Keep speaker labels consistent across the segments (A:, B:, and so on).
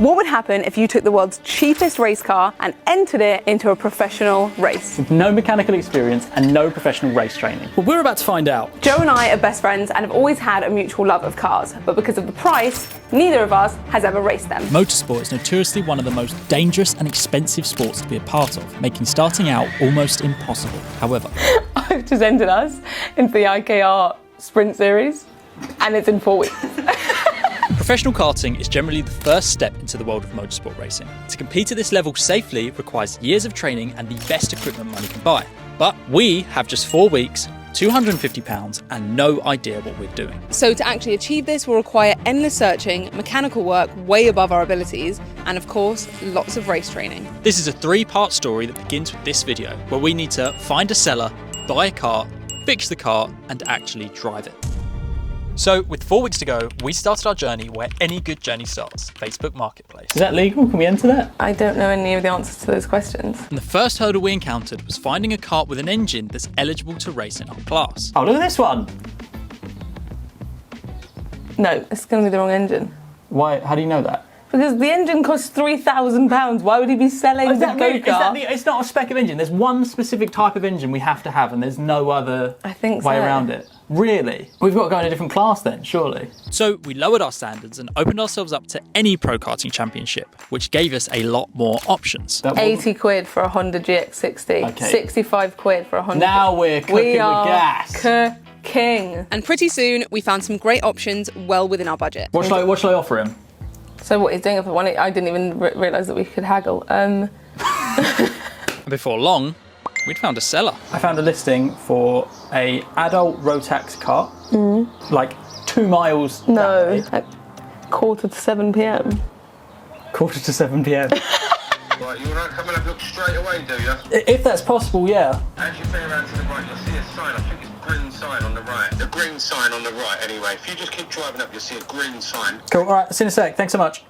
A: What would happen if you took the world's cheapest race car and entered it into a professional race?
B: With no mechanical experience and no professional race training. Well, we're about to find out.
A: Joe and I are best friends and have always had a mutual love of cars, but because of the price, neither of us has ever raced them.
B: Motorsport is notoriously one of the most dangerous and expensive sports to be a part of, making starting out almost impossible. However,
A: I've just entered us into the IKR Sprint Series, and it's in 4 weeks.
B: professional karting is generally the first step into the world of motorsport racing. To compete at this level safely requires years of training and the best equipment money can buy. But we have just 4 weeks, £250 and no idea what we're doing.
A: So to actually achieve this will require endless searching, mechanical work way above our abilities, and of course, lots of race training.
B: This is a 3-part story that begins with this video, where we need to find a seller, buy a car, fix the car, and actually drive it. So with 4 weeks to go, we started our journey where any good journey starts, Facebook Marketplace. Is that legal? Can we enter that?
A: I don't know any of the answers to those questions.
B: And the first hurdle we encountered was finding a kart with an engine that's eligible to race in our class. Oh, look at this one.
A: No, it's going to be the wrong engine.
B: Why? How do you know that?
A: Because the engine costs £3,000. Why would he be selling the go-kart?
B: It's not a spec of engine. There's one specific type of engine we have to have, and there's no other way around it. Really? We've got to go in a different class then, surely. So we lowered our standards and opened ourselves up to any pro karting championship, which gave us a lot more options.
A: 80 quid for a Honda GX60. Okay. 65 quid for a Honda.
B: Now we're cooking with gas.
A: King. And pretty soon we found some great options well within our budget.
B: What shall I offer him?
A: So what he's doing it for one, I didn't even realise that we could haggle.
B: Before long, we'd found a seller. I found a listing for a adult Rotax cart, like 2 miles down the way.
A: At 6:45 p.m.
B: 6:45 p.m.
C: Right, you want to come and have a look straight away, do you?
B: If that's possible, yeah.
C: As you turn around to the right, you'll see a sign. I think it's green sign on the right. The green sign on the right, anyway. If you just keep driving up, you'll see a green sign.
B: Cool, all right, see you in a sec. Thanks so much.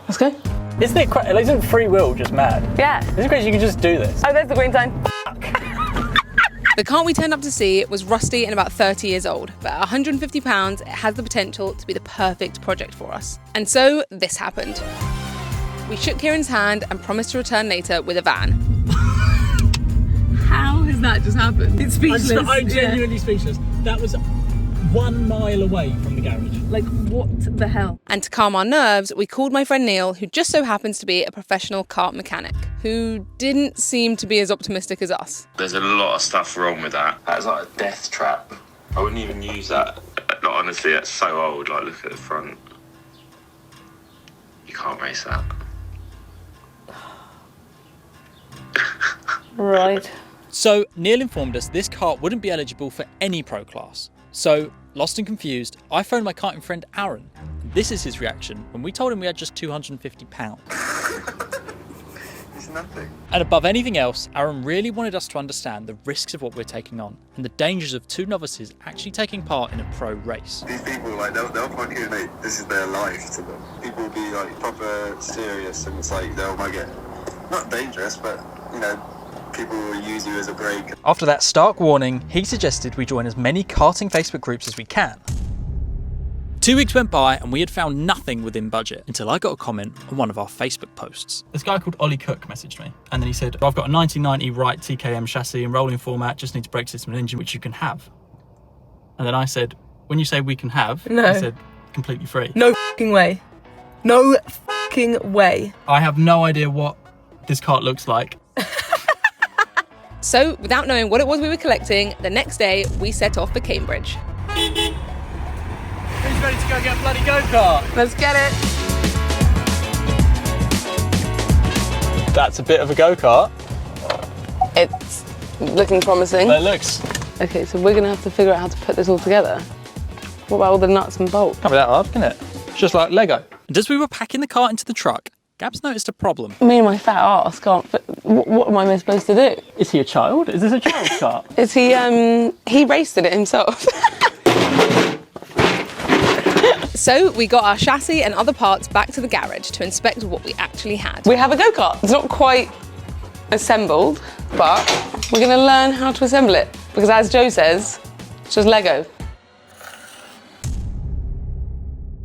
A: Let's go.
B: Isn't free will just mad?
A: Yeah.
B: Isn't it crazy you can just do this?
A: Oh, there's the green sign. The kart we turned up to see was rusty and about 30 years old, but at £150, it has the potential to be the perfect project for us. And so this happened. We shook Kieran's hand and promised to return later with a van. How has that just happened? It's speechless.
B: I'm genuinely speechless. That was 1 mile away from the garage.
A: Like, what the hell? And to calm our nerves, we called my friend Neil, who just so happens to be a professional kart mechanic, who didn't seem to be as optimistic as us.
C: There's a lot of stuff wrong with that. That's like a death trap. I wouldn't even use that. Like, honestly, it's so old. Like, look at the front. You can't race that.
A: Right.
B: So Neil informed us this kart wouldn't be eligible for any pro class. So, lost and confused, I phoned my karting friend Aaron. This is his reaction when we told him we had just £250.
C: It's nothing.
B: And above anything else, Aaron really wanted us to understand the risks of what we're taking on and the dangers of 2 novices actually taking part in a pro race.
C: These people, like, they'll fucking, like, this is their life to them. People will be, like, proper serious, and it's like, they'll might get, not dangerous, but, you know, people will use you as a break.
B: After that stark warning, he suggested we join as many karting Facebook groups as we can. 2 weeks went by and we had found nothing within budget until I got a comment on one of our Facebook posts. This guy called Ollie Cook messaged me and then he said, I've got a 1990 Wright TKM chassis and rolling format, just needs brake system and engine, which you can have. And then I said, when you say we can have,
A: no.
B: I said, completely free.
A: No fucking way. No fucking way.
B: I have no idea what this kart looks like.
A: So, without knowing what it was we were collecting, the next day we set off for Cambridge.
B: Who's ready to go get a bloody go-kart?
A: Let's get it.
B: That's a bit of a go-kart.
A: It's looking promising.
B: It looks.
A: Okay, so we're gonna have to figure out how to put this all together. What about all the nuts and bolts?
B: Can't be that hard, can it? It's just like Lego. And as we were packing the kart into the truck, Gabs noticed a problem.
A: Me and my fat arse can't. What am I supposed to do?
B: Is he a child? Is this a child's kart?
A: Is he raced in it himself. So we got our chassis and other parts back to the garage to inspect what we actually had. We have a go-kart. It's not quite assembled, but we're going to learn how to assemble it. Because as Joe says, it's just Lego.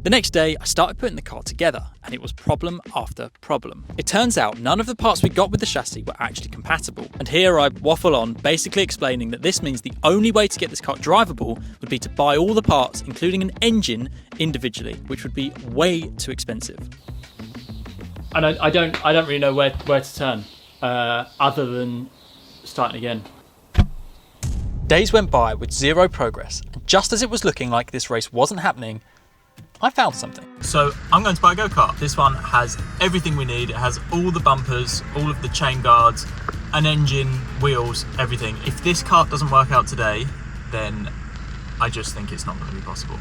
B: The next day, I started putting the car together, and it was problem after problem. It turns out none of the parts we got with the chassis were actually compatible. And here I waffle on, basically explaining that this means the only way to get this car drivable would be to buy all the parts, including an engine, individually, which would be way too expensive. And I don't really know where to turn, other than starting again. Days went by with zero progress, and just as it was looking like this race wasn't happening, I found something. So I'm going to buy a go-kart. This one has everything we need. It has all the bumpers, all of the chain guards, an engine, wheels, everything. If this kart doesn't work out today, then I just think it's not going to be possible.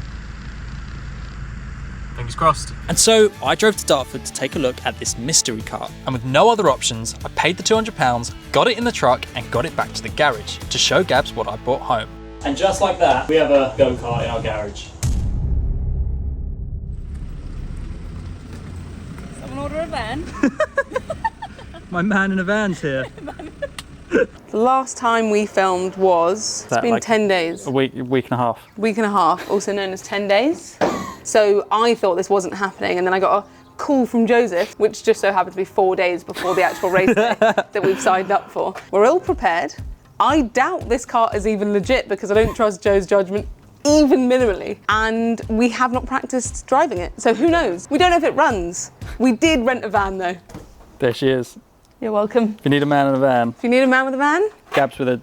B: Fingers crossed. And so I drove to Dartford to take a look at this mystery kart. And with no other options, I paid the £200, got it in the truck and got it back to the garage to show Gabs what I brought home. And just like that, we have a go-kart in our garage.
A: Someone order a van?
B: My man in a van's here.
A: The last time we filmed was, it's been like 10 days.
B: A week and a half.
A: Week and a half, also known as 10 days. So I thought this wasn't happening, and then I got a call from Joseph, which just so happened to be 4 days before the actual race day that we've signed up for. We're all prepared. I doubt this kart is even legit because I don't trust Joe's judgment even minimally, and we have not practiced driving it, so who knows? We don't know if it runs. We did rent a van though.
B: There she is.
A: You're welcome.
B: If you need a man in a van.
A: If you need a man with a van.
B: Gabs with a...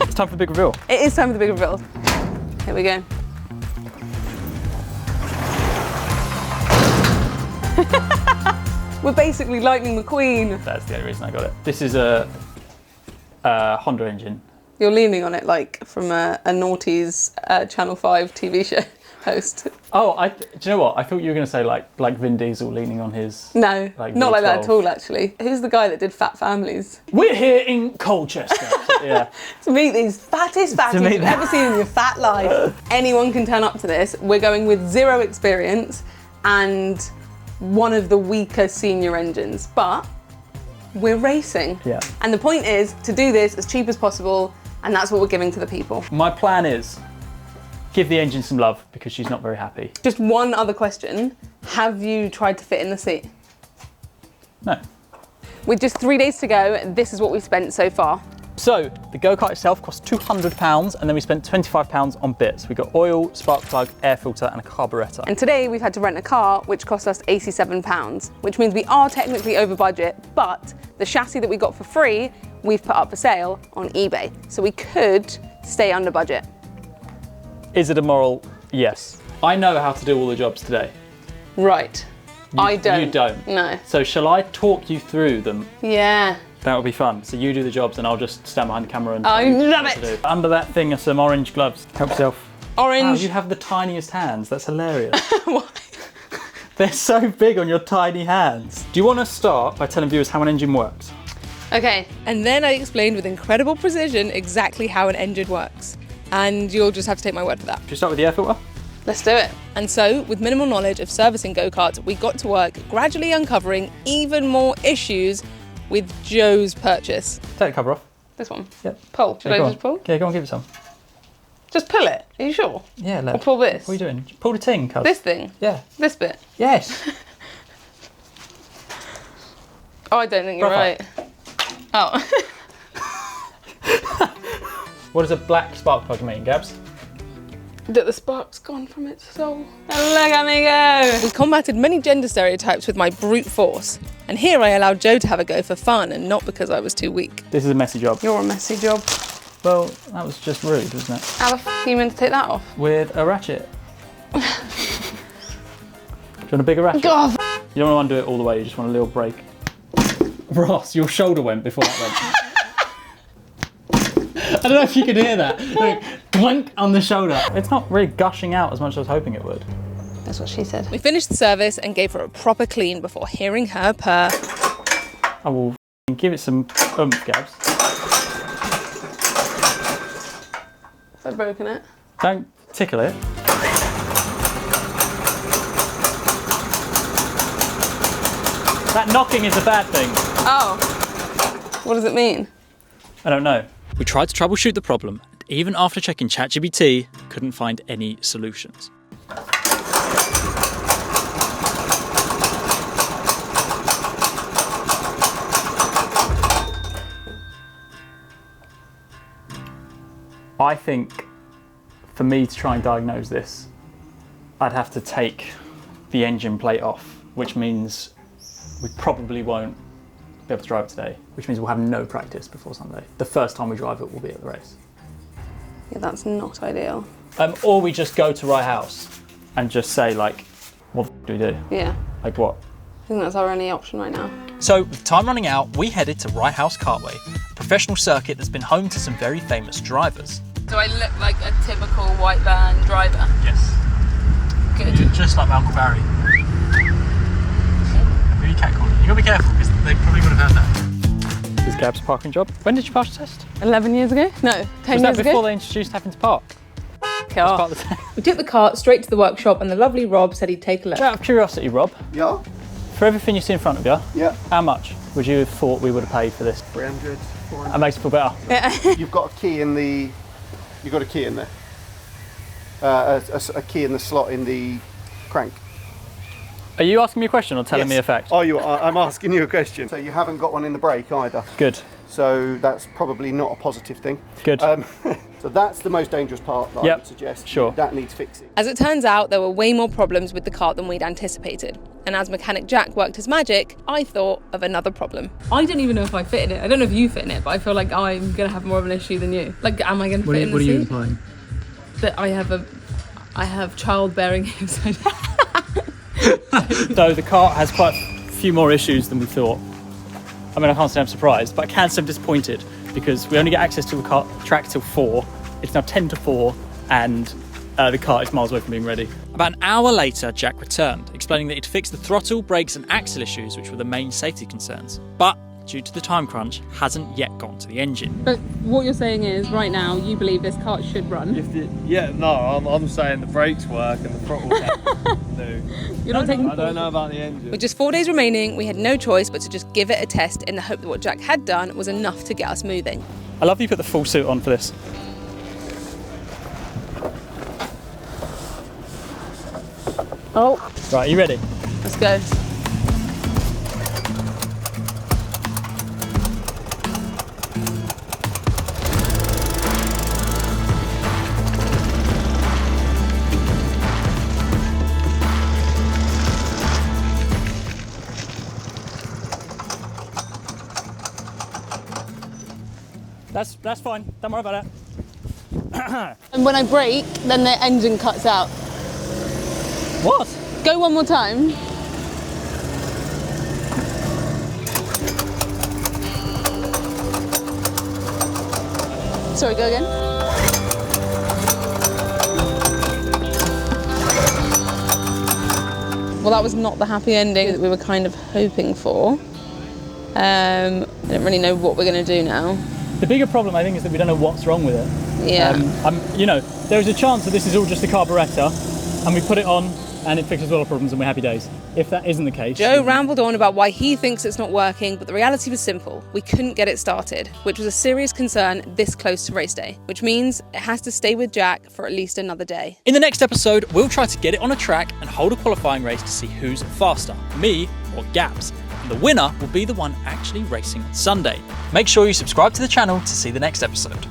B: It's time for the big reveal.
A: It is time for the big reveal. Here we go. We're basically Lightning McQueen.
B: That's the only reason I got it. This is a Honda engine.
A: You're leaning on it like from a noughties Channel 5 TV show host.
B: Oh, do you know what? I thought you were going to say like Vin Diesel leaning on his...
A: No,
B: like
A: not like that
B: V12.
A: at all actually. Who's the guy that did Fat Families?
B: We're here in Colchester. Yeah.
A: To meet these fattest you've ever seen in your fat life. Anyone can turn up to this. We're going with zero experience and one of the weaker senior engines, but we're racing.
B: Yeah.
A: And the point is to do this as cheap as possible, and that's what we're giving to the people.
B: My plan is give the engine some love because she's not very happy.
A: Just one other question. Have you tried to fit in the seat?
B: No.
A: With just 3 days to go, this is what we've spent so far.
B: So the go-kart itself cost £200 and then we spent £25 on bits. We got oil, spark plug, air filter and a carburettor.
A: And today we've had to rent a car, which cost us £87, which means we are technically over budget, but the chassis that we got for free, we've put up for sale on eBay. So we could stay under budget.
B: Is it immoral? Yes. I know how to do all the jobs today.
A: Right. I don't.
B: You don't?
A: No.
B: So shall I talk you through them?
A: Yeah.
B: That would be fun. So you do the jobs and I'll just stand behind the camera and
A: I
B: tell you
A: love
B: what to
A: it.
B: do. Under that thing are some orange gloves. Help yourself.
A: Orange.
B: Wow, you have the tiniest hands. That's hilarious.
A: Why?
B: They're so big on your tiny hands. Do you want to start by telling viewers how an engine works?
A: Okay. And then I explained with incredible precision exactly how an engine works. And you'll just have to take my word for that.
B: Should we start with the air filter?
A: Let's do it. And so, with minimal knowledge of servicing go-karts, we got to work gradually uncovering even more issues with Joe's purchase.
B: Take the cover off.
A: This one?
B: Yep.
A: Pull. Should
B: Yeah,
A: I
B: go
A: just
B: on.
A: pull?
B: Yeah, go on, give it some.
A: Just pull it. Are you sure?
B: Yeah,
A: Or
B: look.
A: pull this?
B: What are you doing? Pull the ting, cuz.
A: This thing?
B: Yeah.
A: This bit?
B: Yes.
A: Oh, I don't think you're
B: Proper.
A: right. Oh.
B: What does a black spark plug mean, Gabs?
A: That the spark's gone from its soul. And look at me go! We combated many gender stereotypes with my brute force. And here I allowed Joe to have a go for fun and not because I was too weak.
B: This is a messy job.
A: You're a messy job.
B: Well, that was just rude, wasn't it?
A: How the f*** are you meant to take that off?
B: With a ratchet. Do you want a bigger ratchet?
A: God,
B: You don't want to undo it all the way, you just want a little break. Ross, your shoulder went before that went. I don't know if you could hear that. Like, clunk on the shoulder. It's not really gushing out as much as I was hoping it would.
A: That's what she said. We finished the service and gave her a proper clean before hearing her purr.
B: I will give it some Gabs.
A: Have I broken it?
B: Don't tickle it. That knocking is a bad thing.
A: Oh. What does it mean?
B: I don't know. We tried to troubleshoot the problem, and even after checking ChatGPT, couldn't find any solutions. I think for me to try and diagnose this, I'd have to take the engine plate off, which means we probably won't be able to drive it today, which means we'll have no practice before Sunday. The first time we drive it will be at the race.
A: Yeah, that's not ideal.
B: Or we just go to Wright House and just say, like, what the f do we do?
A: Yeah,
B: Like what?
A: I think that's our only option right now.
B: So, with time running out, we headed to Wright House Kartway, a professional circuit that's been home to some very famous drivers.
A: Do I look like a typical white van driver?
B: Yes.
A: Good.
B: You're just like my Uncle Barry. Who are you catcalling? You gotta be careful because they probably would have heard that. This is Gab's parking job. When did you pass the test?
A: 11 years ago? No, 10
B: Was
A: years
B: that before
A: ago.
B: they introduced having to park?
A: Car.
B: Part of the test.
A: We took the cart straight to the workshop and the lovely Rob said he'd take a look.
B: Out of curiosity, Rob,
D: Yeah,
B: for everything you see in front of you,
D: yeah.
B: how much would you have thought we would have paid for this?
D: 300, 400.
B: That makes it feel better.
D: You've got a key in the. You've got a key in there. A key in the slot in the crank.
B: Are you asking me a question or telling
D: Yes.
B: me a fact?
D: Oh, you are. I'm asking you a question. So you haven't got one in the brake either.
B: Good.
D: So that's probably not a positive thing.
B: Good.
D: So that's the most dangerous part that I
B: Yep,
D: would suggest.
B: sure.
D: That needs fixing.
A: As it turns out, there were way more problems with the cart than we'd anticipated. And as mechanic Jack worked his magic, I thought of another problem. I don't even know if I fit in it. I don't know if you fit in it, but I feel like I'm going to have more of an issue than you. Like, am I going to fit in the seat?
B: implying?
A: That I have childbearing hips.
B: Though the cart has quite a few more issues than we thought. I mean, I can't say I'm surprised, but I can say I'm disappointed because we only get access to the track till 4. It's now 10 to 4, and the cart is miles away from being ready. About an hour later, Jack returned, explaining that he'd fixed the throttle, brakes and axle issues, which were the main safety concerns. But due to the time crunch, hasn't yet got to the engine.
A: But what you're saying is, right now, you believe this cart should run.
E: I'm saying the brakes work and the throttle do.
A: You're not taking.
E: I don't know about the engine.
A: With just 4 days remaining, we had no choice but to just give it a test in the hope that what Jack had done was enough to get us moving.
B: I love that you put the full suit on for this.
A: Oh,
B: Right, are you ready?
A: let's go.
B: That's fine. Don't worry about that.
A: And when I brake, then the engine cuts out.
B: What?
A: Go one more time. Sorry, go again. Well, that was not the happy ending that we were kind of hoping for. I don't really know what we're going to do now.
B: The bigger problem, I think, is that we don't know what's wrong with it.
A: Yeah.
B: There is a chance that this is all just a carburettor, and we put it on, and it fixes all our problems, and we're happy days. If that isn't the case,
A: Joe rambled on about why he thinks it's not working, but the reality was simple. We couldn't get it started, which was a serious concern this close to race day, which means it has to stay with Jack for at least another day.
B: in the next episode, we'll try to get it on a track and hold a qualifying race to see who's faster, me or Gabs. And the winner will be the one actually racing on Sunday. Make sure you subscribe to the channel to see the next episode.